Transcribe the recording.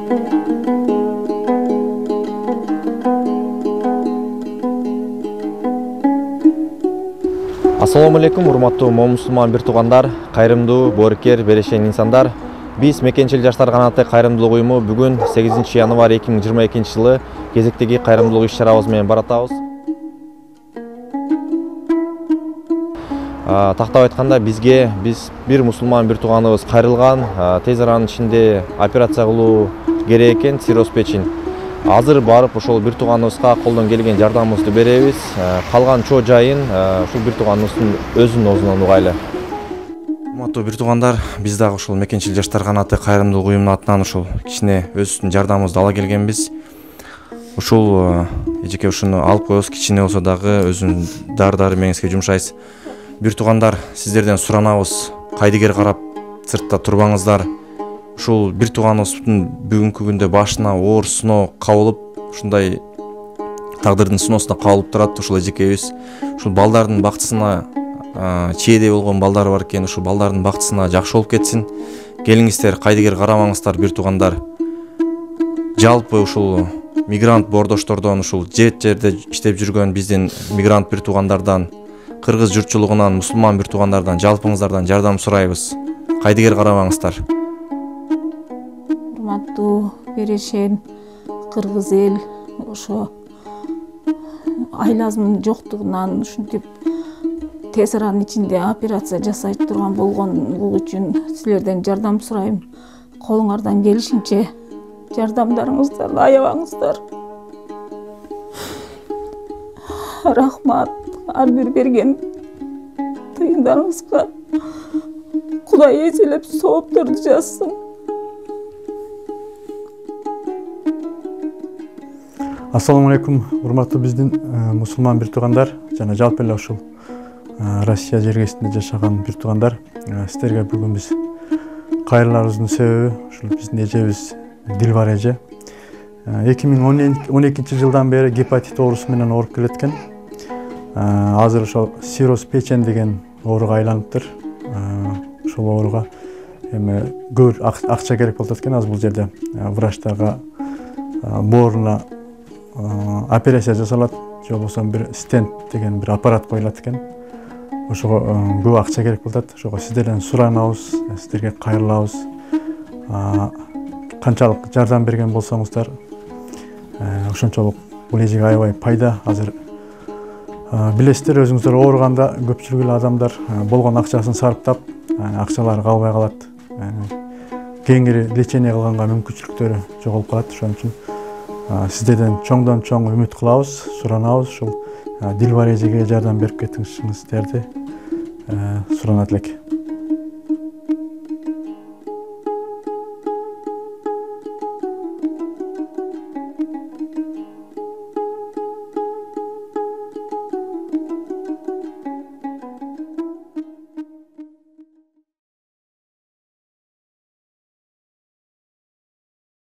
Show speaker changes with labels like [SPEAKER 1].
[SPEAKER 1] Assalamu alaikum, урматтуу момусулман бир туугандар, кайрымдуу, боорукер, берешен инсандар. Биз Мекенчил жаштар канаты кайрымдуулук уюму бүгүн 8 январь 2022 жылы кезектеги кайрымдуулук иш-чарабыз менен баратабыз. Тактап айтканда биз бир мусулман бир тууганыбыз кайрылган, тез аранын ичинде операция кылуу керек экен, цирроз печень. Азыр барып ошол бир тууганыбызга колдон келген жардамыбызды беребиз. Калган чоо жайын ушул бир тууганыбыздын өзүнүн оозунан угайлы. Урматтуу бир туугандар, биз дагы ушул Мекенчил жаштар канаты кайрымдуулук уюмунун атынан ушул кичине өзүбүздүн жардамыбызды ала келгенбиз. Ушул эжеке ушуну алып коебуз, кичине болсо дагы өзүнүн дары меңизге жумшайбыз. Бир туугандар, сиздерден суранабыз, кайдыгер карап сыртта турбаңыздар. Ушул бир тууганыбыздын бүгүнкү күндө башына оор сыноо кабылып, ушундай тагдырдын сыноосуна кабылып турат ушул эжекебиз. Ушул балдардын бактысына чээде болгон балдары бар экен, ушул балдардын бактысына жакшы болуп кетсин. Келиңиздер, кайдыгер карамаңыздар бир туугандар. Жалпы ушул мигрант боордоштордон, ушул жерде иштеп жүргөн биздин мигрант бир туугандардан, кыргыз журтчулугунан, мусулман бир туугандардан, жалпыңыздардан жардам сурайбыз. Кайдыгер карабаңыздар.
[SPEAKER 2] Урматтуу берешен кыргыз эл, ошо айлазымын жоктугунан ушинтип тез аранын ичинде операция жасай турган болгонлугу үчүн силерден жардам сурайм. Колуңардан келишинче жардамдарыңызды аябаңыздар. Рахмат ар бир берген тыйындарыңызга. Кудай эселеп соопторду жазсын.
[SPEAKER 3] Ассаламу алейкум, урматтуу биздин мусулман бир туугандар жана жалпы эле ушул Россия жергесинде жашаган бир туугандар. Сиздерге бүгүн биз кайрыларыбыздын себеби ушул биздин эжебиз Дилбар эже 2012 жылдан бери гепатит оорусу менен ооруп келеткен. Азыр ошол цирроз печень деген ооруга айланыптыр. Ошол ооруга эми көп акча керек болот экен. Азыр бул жерде врачтарга бооруна операция жасалат, же болбосо бир стент деген бир аппарат коюлат экен. Ошого көп акча керек болот. Ошого сиздерден суранабыз, сиздерге кайрылабыз. Канчалык жардам берген болсоңуздар, ошончолук бул эжеге аябай пайда. Азыр билесиздер, өзүңүздөр ооруганда көпчүлүк эле адамдар болгон акчасын сарптап, акчалары калбай калат. Кеңири лечение кылганга мүмкүнчүлүктөрү жоголуп калат. Ошон үчүн сиздерден чоңдон чоң үмүт кылабыз, суранабыз. Ушул Дилбар эжеге жардам берип кетишиңиздерди суранат элек.